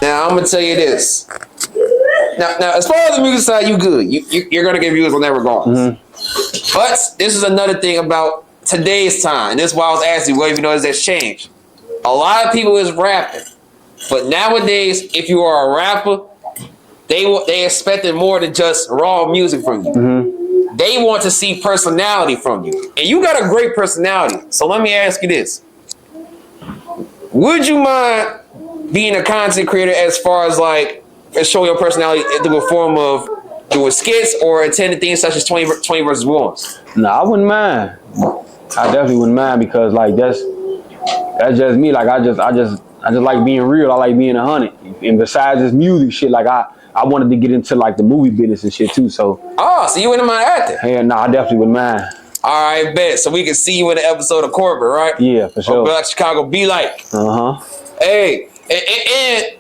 Now I'm gonna tell you this. Now, as far as the music side, you good. You're gonna get views on that regardless. But this is another thing about today's time, and this is why I was asking you, what have you noticed that's changed? A lot of people is rapping, but nowadays, if you are a rapper, they expected more than just raw music from you. They want to see personality from you, and you got a great personality. So let me ask you this: would you mind being a content creator as far as like showing your personality through a form of doing skits or attending things such as 20 versus 1s? No, I wouldn't mind. I definitely wouldn't mind because like that's just me. Like I just like being real. I like being 100. And besides this music shit, like I wanted to get into like the movie business and shit too. So so you wouldn't mind acting? Yeah, no, I definitely wouldn't mind. All right, bet. So we can see you in the episode of Korporate, right? Yeah, for sure. Black Chicago be like. Hey, and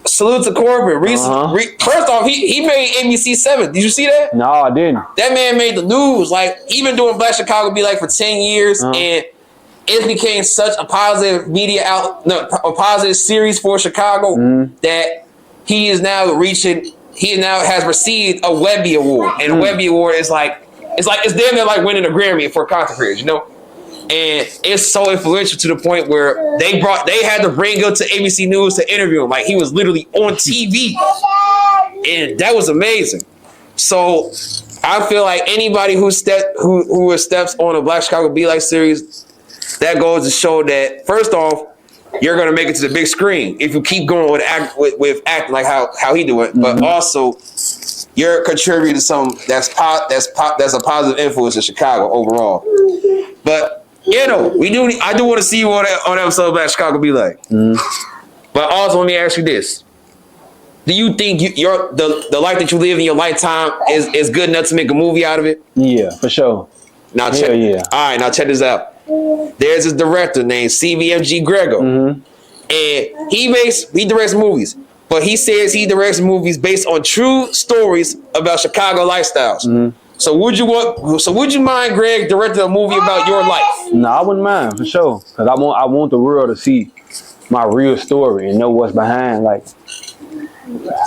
salute to Korporate. First off, he made NBC 7. Did you see that? No, I didn't. That man made the news. Like, he been doing Black Chicago be like for 10 years, and it became such a positive media a positive series for Chicago that he is now reaching. He now has received a Wendy Award, and Wendy Award is like it's damn near like winning a Grammy for content creators, you know. And it's so influential to the point where they had to bring him to ABC News to interview him. Like, he was literally on TV, and that was amazing. So I feel like anybody who steps on a Black Chicago Be Like series, that goes to show that first off, you're gonna make it to the big screen if you keep going with acting like how he do it, but also you're contributing to something that's a positive influence in Chicago overall. But you know, I do want to see you on episode of Black Chicago Be Like. But also, let me ask you this: do you think the life that you live in your lifetime is good enough to make a movie out of it? Yeah, for sure. Now check. All right, now check this out. There's this director named CBMG Grego, and he directs movies, but he says he directs movies based on true stories about Chicago lifestyles. So would you mind, Greg, directing a movie about your life? No, I wouldn't mind for sure, because I want the world to see my real story and know what's behind like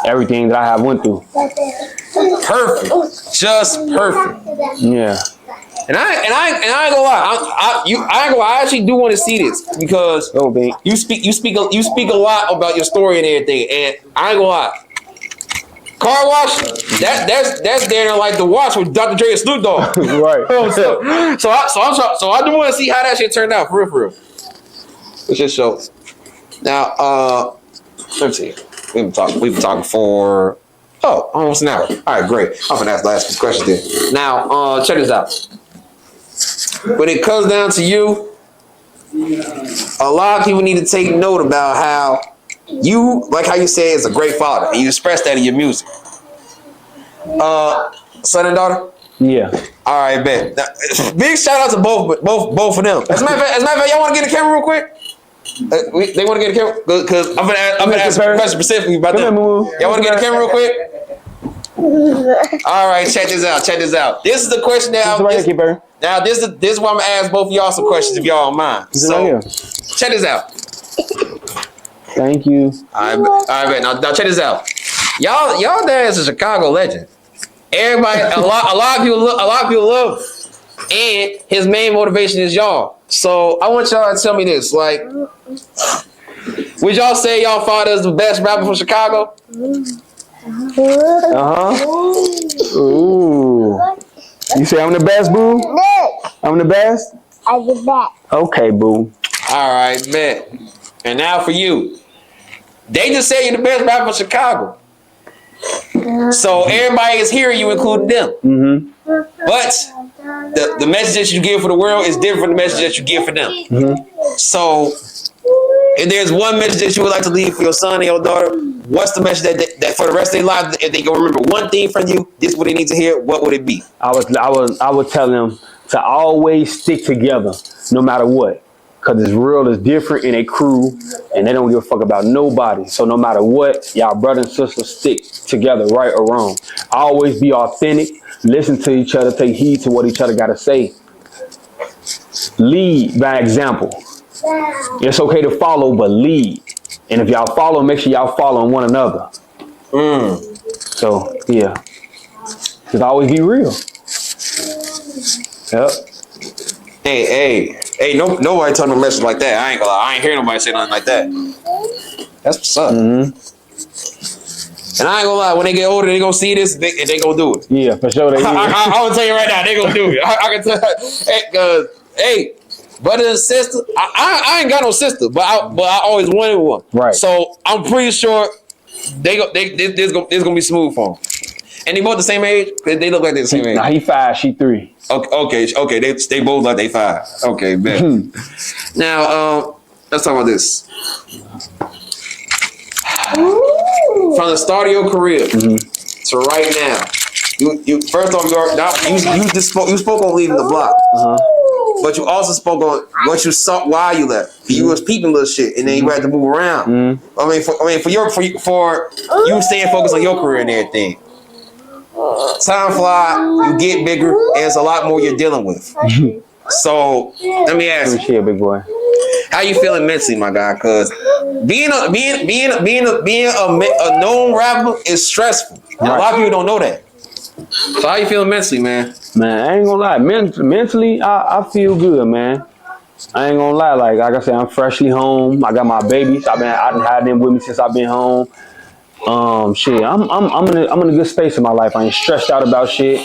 everything that I have went through. Perfect, just perfect. Yeah. And I ain't gonna lie. I actually do want to see this because you speak a lot about your story and everything. And I ain't gonna lie. Car wash, that's there like the watch with Dr. Dre and Snoop Dogg. Right. so I do want to see how that shit turned out for real. Let's just show. Now, let me see. We've been talking for almost an hour. All right, great. I'm gonna ask the last question then. Now, check this out. When it comes down to you, a lot of people need to take note about how you say, is a great father, and you express that in your music. Son and daughter? Yeah. All right, bet. Now, big shout out to both of them. As a matter of fact, y'all want to get a camera real quick? They want to get a camera? Because I'm gonna ask a question specifically about them. Y'all want to get a camera real quick? All right, check this out. This is the question that this is why I'm gonna ask both of y'all some questions if y'all don't mind. So check this out. Thank you. All right, bet. Now check this out. Y'all dad is a Chicago legend. Everybody, a lot of people love him. And his main motivation is y'all. So I want y'all to tell me this. Like, would y'all say y'all father is the best rapper from Chicago? Ooh. You say I'm the best, boo? I'm the best? I'm the best. Okay, boo. All right, bet. And now for you. They just said you're the best rapper from Chicago. So everybody is hearing you, including them. But the message that you give for the world is different from the message that you give for them. So if there's one message that you would like to leave for your son and your daughter, what's the message that for the rest of their lives, if they can remember one thing from you, this is what they need to hear, what would it be? I would tell them to always stick together, no matter what. Because this world is different in a crew, and they don't give a fuck about nobody. So no matter what, y'all brother and sister stick together, right or wrong. Always be authentic. Listen to each other. Take heed to what each other got to say. Lead by example. It's okay to follow, but lead. And if y'all follow, make sure y'all following one another. So yeah, just always be real. Yep. Hey, nobody told no message like that. I ain't gonna lie. I ain't hear nobody say nothing like that. That's what's up. And I ain't gonna lie, when they get older, they gonna see this, they gonna do it. Yeah, for sure. I gonna tell you right now, they gonna do it. I can tell. Hey, brother and sister, I ain't got no sister, but I always wanted one. Right. So I'm pretty sure this gonna be smooth for them. And they both the same age. They look like they're the same age. Nah, he 5, she 3. Okay. They both like they 5. Okay, man. Now, let's talk about this. From the start of your career to right now, you first off you spoke on leaving the block, but you also spoke on what you saw while you left. You was peeping little shit, and then you had to move around. I mean, for you staying focused on your career and everything. Time fly, you get bigger, and it's a lot more you're dealing with. So let me ask you, big boy, how you feeling mentally, my guy? Because being a known rapper is stressful. Right. A lot of people don't know that. So how you feeling mentally, man? Man, I ain't gonna lie. Mentally, I feel good, man. I ain't gonna lie. Like I said, I'm freshly home. I got my babies. I done had them with me since I've been home. Shit, I'm in a good space in my life. I ain't stressed out about shit.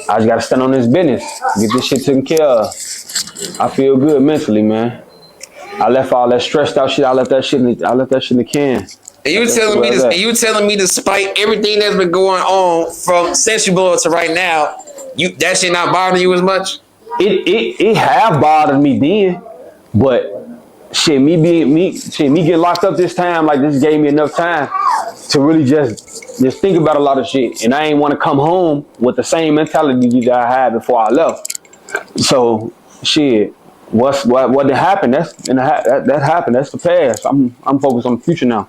I just gotta stand on this business, get this shit taken care of. I feel good mentally, man. I left all that stressed out shit. I left that shit in the can. And you telling me despite everything that's been going on from since you blew up to right now, that shit not bothering you as much? It have bothered me then, but shit, me getting locked up this time, like this gave me enough time to really just think about a lot of shit. And I ain't want to come home with the same mentality that I had before I left. So shit, what happened? That happened. That's the past. I'm focused on the future now.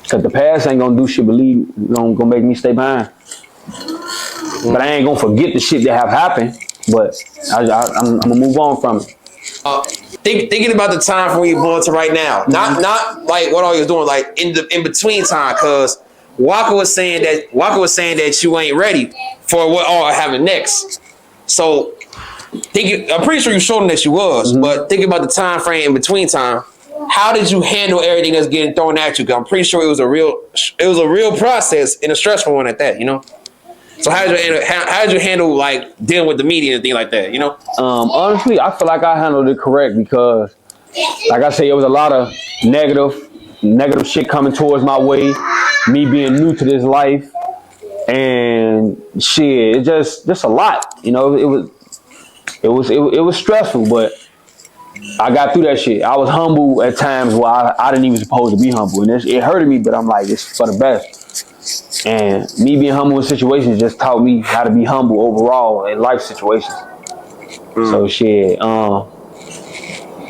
Cause the past ain't gonna do shit. Believe gonna make me stay behind. But I ain't gonna forget the shit that have happened. But I'm gonna move on from it. Thinking about the time from when you blew up to right now, not like what all you're doing, like in between time, cause Walker was saying that you ain't ready for what all happening next. So I'm pretty sure you showed him that you was, but thinking about the time frame in between time, how did you handle everything that's getting thrown at you? Cause I'm pretty sure it was a real process and a stressful one at that, you know. So how did you handle like dealing with the media and things like that, you know? Honestly, I feel like I handled it correct because, like I say, it was a lot of negative shit coming towards my way. Me being new to this life, and shit, it just a lot, you know. It was stressful, but I got through that shit. I was humble at times where I didn't even supposed to be humble, and it hurted me, but I'm like, it's for the best. And me being humble in situations just taught me how to be humble overall in life situations. So shit,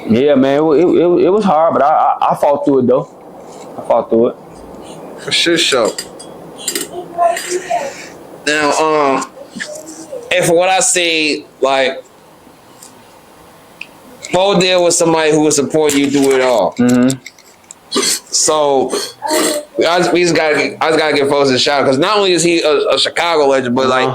yeah, man, it was hard, but I fought through it though. I fought through it. For sure. Now, and for what I see, like, Bo there was somebody who would support you through it all. So I just gotta give folks a shout out because not only is he a Chicago legend, but like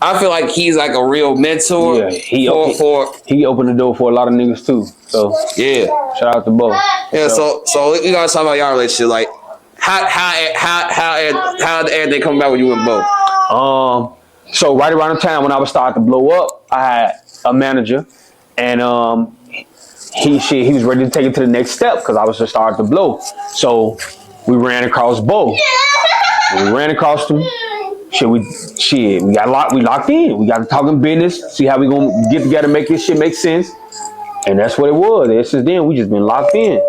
I feel like he's like a real mentor. Yeah, he opened the door for a lot of niggas too. So yeah, shout out to Bo. Yeah, so we gotta talk about y'all relationship. Like how did everything come about with you and Bo? So right around the time when I was starting to blow up, I had a manager, and he was ready to take it to the next step because I was just starting to blow. So we ran across Bo. We ran across him. We locked in. We got to talking business, see how we gonna get together, make this shit make sense. And that's what it was. Ever since then, we just been locked in.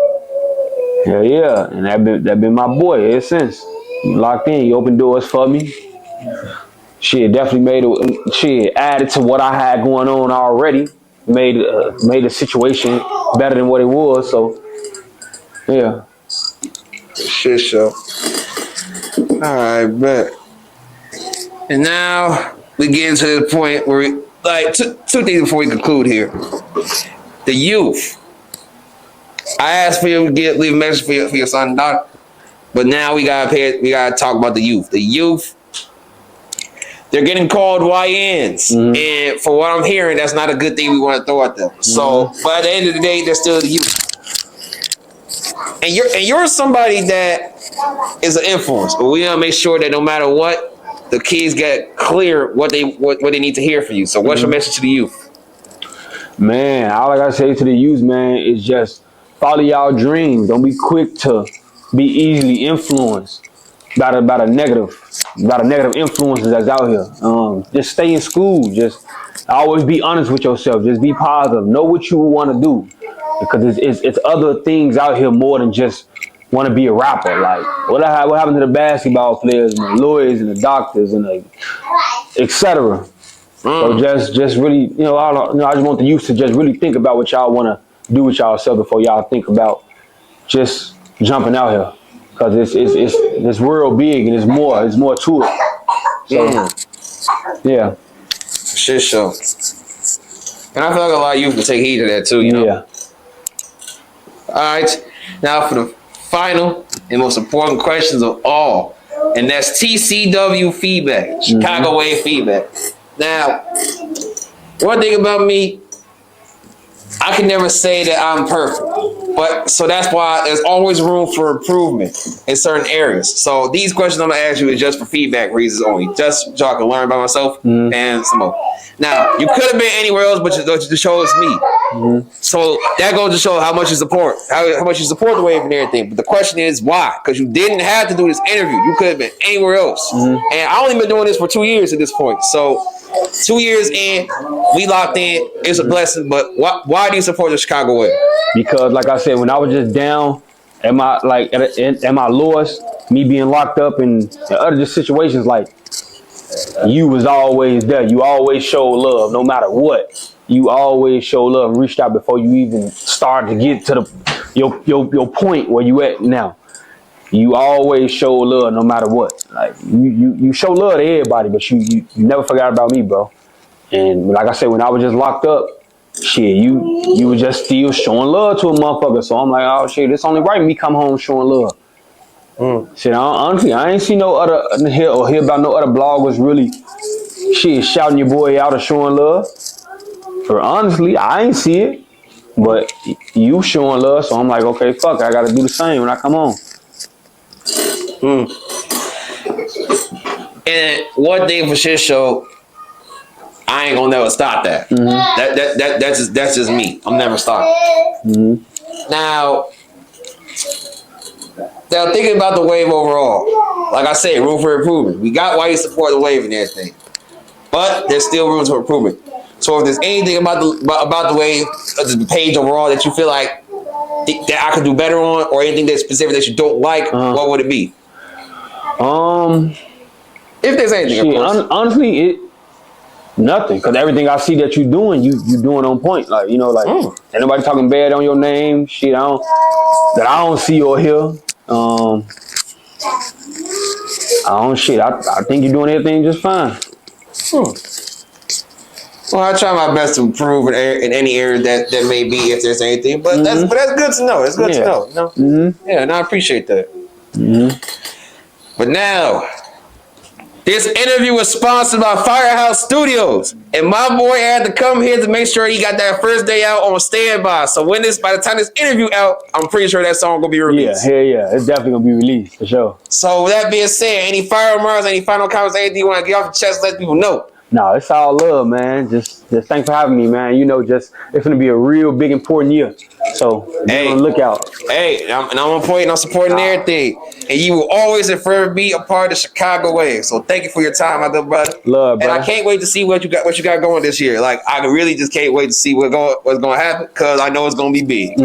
Yeah. And that been my boy ever since. He locked in. He opened doors for me. Shit, definitely added to what I had going on already. Made the situation better than what it was. So, yeah. Shit show. All right, bet. And now we get into the point where we, like two things before we conclude here. The youth. I asked for you to leave a message for your son and daughter, but now we gotta talk about the youth. The youth, they're getting called YNs, and for what I'm hearing, that's not a good thing we want to throw at them. So, but at the end of the day, they're still the youth, and you're somebody that is an influence. But we gotta make sure that no matter what, the kids get clear what they need to hear from you. So, what's your message to the youth? Man, all I gotta say to the youth, man, is just follow y'all dreams. Don't be quick to be easily influenced by the negative influences that's out here. Just stay in school. Just always be honest with yourself. Just be positive. Know what you want to do, because it's other things out here more than just want to be a rapper. Like what happened to the basketball players and the lawyers and the doctors and the etc. So just really, I just want the youth to just really think about what y'all want to do with y'allself before y'all think about just jumping out here, because it's this world big and there's more to it. So yeah, shit show. And I feel like a lot of youth will take heed of that too. You know. Yeah. All right, now for the final and most important questions of all, and that's TCW feedback, Chicago Wave feedback. Now, one thing about me, I can never say that I'm perfect, but so that's why there's always room for improvement in certain areas. So these questions I'm gonna ask you is just for feedback reasons only, just so I can learn by myself and some more. Now, you could have been anywhere else, but the show is me. So that goes to show how much you support, how much you support the wave and everything. But the question is why? Because you didn't have to do this interview. You could have been anywhere else. And I only been doing this for 2 years at this point. So 2 years in, we locked in. It's a blessing. But why do you support the Chicago Wave? Because, like I said, when I was just down at my at my lowest, me being locked up and other just situations, like you was always there. You always showed love, no matter what. You always show love and reached out before you even started to get to your point where you at now. You always show love no matter what. Like you show love to everybody, but you never forgot about me, bro. And like I said, when I was just locked up, shit, you were just still showing love to a motherfucker. So I'm like, oh shit, it's only right me come home showing love. Shit, honestly, I ain't seen no other hear about no other bloggers really shit shouting your boy out or showing love. For honestly, I ain't see it, but you showing love, so I'm like, okay, fuck, I gotta do the same when I come home. And one thing for shit show, I ain't gonna never stop that. That's just me. I'm never stopping. Now thinking about the wave overall, like I said, room for improvement. We got why you support the wave and everything, but there's still room for improvement. So if there's anything about the wave, the page overall that you feel like that I could do better on, or anything that's specific that you don't like, what would it be? If there's anything, shit, of course. Honestly, nothing, because everything I see that you doing, you doing on point. Like ain't nobody talking bad on your name. Shit, I don't see or hear. I think you're doing everything just fine. Well, I try my best to improve in any area that may be, if there's anything. But that's good to know. It's good to know. You know? Yeah, and I appreciate that. But now, this interview was sponsored by Firehouse Studios, and my boy had to come here to make sure he got that first day out on standby. So by the time this interview out, I'm pretty sure that song gonna be released. Yeah, it's definitely gonna be released for sure. So with that being said, any final remarks, any final comments, anything you want to get off the chest, let people know. No, it's all love, man. Just thanks for having me, man. It's gonna be a real big important year. So be on the lookout. Hey, I'm on point and I'm supporting everything. And you will always and forever be a part of the Chicago Wave. So thank you for your time, my good brother. Love, brother. And I can't wait to see what you got going this year. Like I really just can't wait to see what's gonna happen, because I know it's gonna be big.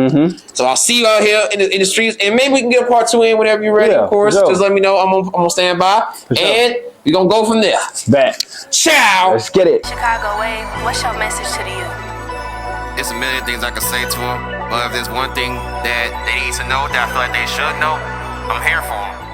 So I'll see you out here in the streets, and maybe we can get a part 2 in whenever you're ready. Of course, just let me know. I'm gonna stand by, and we're gonna go from there. Back. Ciao. Let's get it. Chicago Wave, what's your message to the youth? There's a million things I could say to them, but if there's one thing that they need to know that I feel like they should know, I'm here for them.